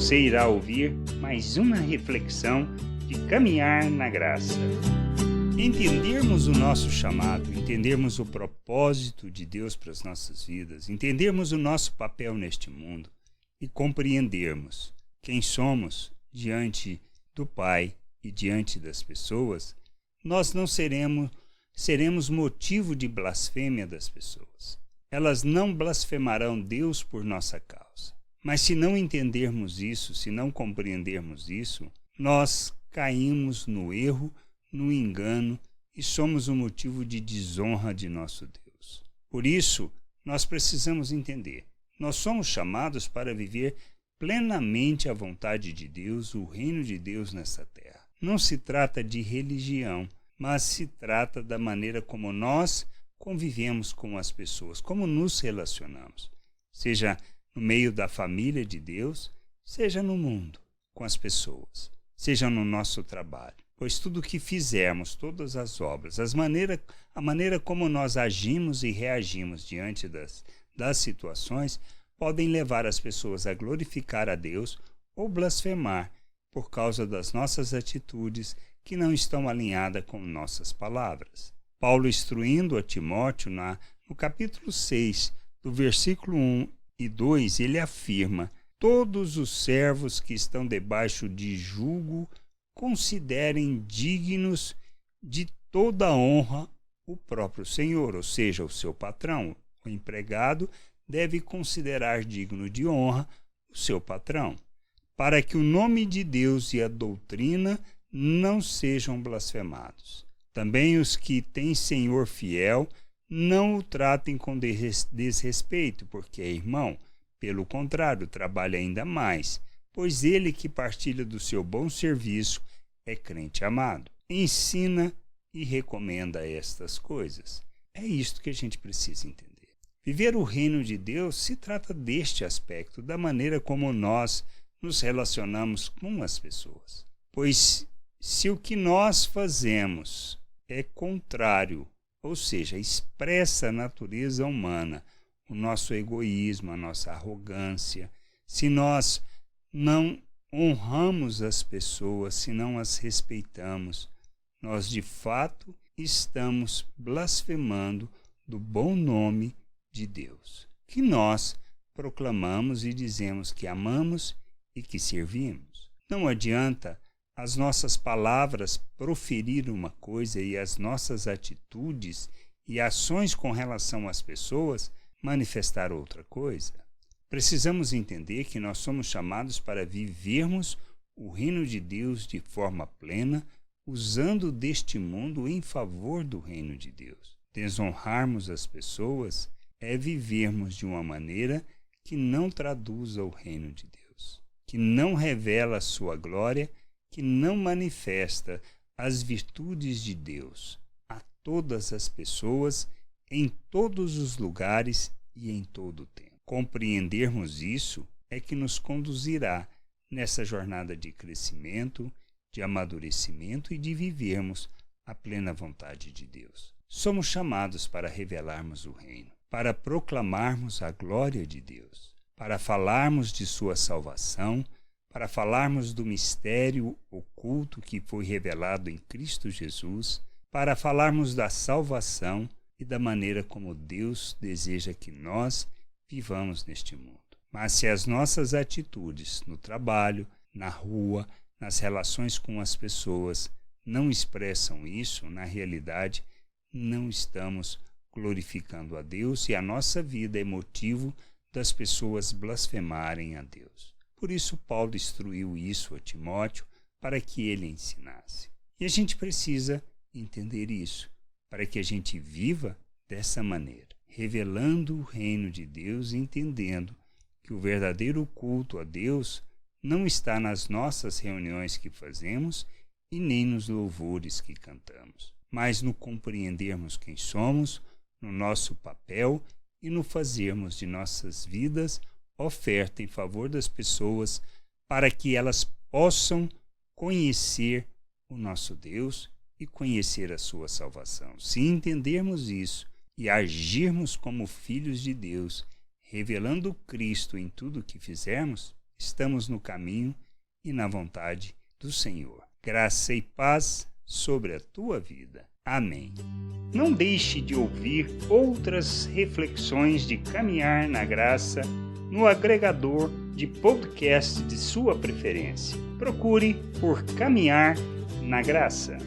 Você irá ouvir mais uma reflexão de caminhar na graça. Entendermos o nosso chamado, entendermos o propósito de Deus para as nossas vidas, entendermos o nosso papel neste mundo e compreendermos quem somos diante do Pai e diante das pessoas, nós não seremos motivo de blasfêmia das pessoas. Elas não blasfemarão Deus por nossa causa. Mas se não entendermos isso, se não compreendermos isso, nós caímos no erro, no engano e somos um motivo de desonra de nosso Deus. Por isso, nós precisamos entender. Nós somos chamados para viver plenamente a vontade de Deus, o reino de Deus nessa terra. Não se trata de religião, mas se trata da maneira como nós convivemos com as pessoas, como nos relacionamos, seja no meio da família de Deus, seja no mundo, com as pessoas, seja no nosso trabalho. Pois tudo o que fizermos, todas as obras, a maneira como nós agimos e reagimos diante das situações, podem levar as pessoas a glorificar a Deus ou blasfemar por causa das nossas atitudes que não estão alinhadas com nossas palavras. Paulo, instruindo a Timóteo, no capítulo 6, do versículo 1 e 2, ele afirma: todos os servos que estão debaixo de jugo considerem dignos de toda honra o próprio Senhor, ou seja, o seu patrão. O empregado deve considerar digno de honra o seu patrão, para que o nome de Deus e a doutrina não sejam blasfemados. Também os que têm senhor fiel não o tratem com desrespeito, porque é irmão. Pelo contrário, trabalha ainda mais, pois ele que partilha do seu bom serviço é crente amado. Ensina e recomenda estas coisas. É isto que a gente precisa entender. Viver o reino de Deus se trata deste aspecto, da maneira como nós nos relacionamos com as pessoas. Pois se o que nós fazemos é contrário, ou seja, expressa a natureza humana, o nosso egoísmo, a nossa arrogância, se nós não honramos as pessoas, se não as respeitamos, nós de fato estamos blasfemando do bom nome de Deus, que nós proclamamos e dizemos que amamos e que servimos. Não adianta as nossas palavras proferir uma coisa e as nossas atitudes e ações com relação às pessoas manifestar outra coisa. Precisamos entender que nós somos chamados para vivermos o reino de Deus de forma plena, usando deste mundo em favor do reino de Deus. Desonrarmos as pessoas é vivermos de uma maneira que não traduza o reino de Deus, que não revela a sua glória, que não manifesta as virtudes de Deus a todas as pessoas, em todos os lugares e em todo o tempo. Compreendermos isso é que nos conduzirá nessa jornada de crescimento, de amadurecimento e de vivermos a plena vontade de Deus. Somos chamados para revelarmos o reino, para proclamarmos a glória de Deus, para falarmos de sua salvação, para falarmos do mistério oculto que foi revelado em Cristo Jesus, para falarmos da salvação e da maneira como Deus deseja que nós vivamos neste mundo. Mas se as nossas atitudes no trabalho, na rua, nas relações com as pessoas não expressam isso, na realidade, não estamos glorificando a Deus e a nossa vida é motivo das pessoas blasfemarem a Deus. Por isso, Paulo instruiu isso a Timóteo para que ele ensinasse. E a gente precisa entender isso, para que a gente viva dessa maneira, revelando o reino de Deus e entendendo que o verdadeiro culto a Deus não está nas nossas reuniões que fazemos e nem nos louvores que cantamos, mas no compreendermos quem somos, no nosso papel e no fazermos de nossas vidas oferta em favor das pessoas para que elas possam conhecer o nosso Deus e conhecer a sua salvação. Se entendermos isso e agirmos como filhos de Deus, revelando Cristo em tudo o que fizermos, estamos no caminho e na vontade do Senhor. Graça e paz sobre a tua vida. Amém. Não deixe de ouvir outras reflexões de caminhar na graça no agregador de podcast de sua preferência. Procure por Caminhar na Graça.